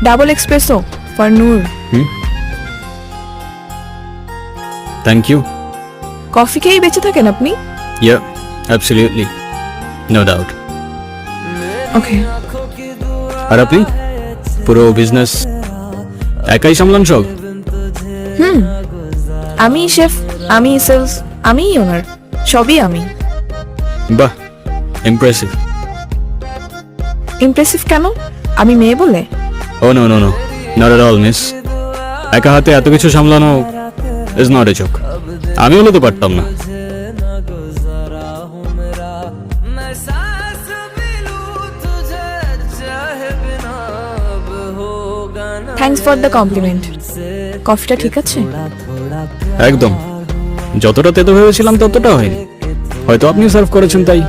Double espresso for Noor. Thank you. Coffee খেয়েই বেঁচে থাকেন আপনি? Yeah, absolutely, no doubt. Okay. আর আপনি পুরো বিজনেস একাই সামলান সব? আমি শেফ, আমি সেলস, আমি ওনার, সবই আমি। বাহ, ইমপ্রেসিভ। ইমপ্রেসিভ কেন? আমি মেয়ে বলে? Oh no no no, not at all miss. একা হাতে এত কিছু সামলানো ইজ নট এ জোক। আমি হলে তো পারতাম না। Thanks for the compliment. কফিটা ঠিক আছে? একদম, যতটা তেতো ভেবেছিলাম ততটা হয়নি। হয়তো আপনি সার্ভ করেছেন তাই।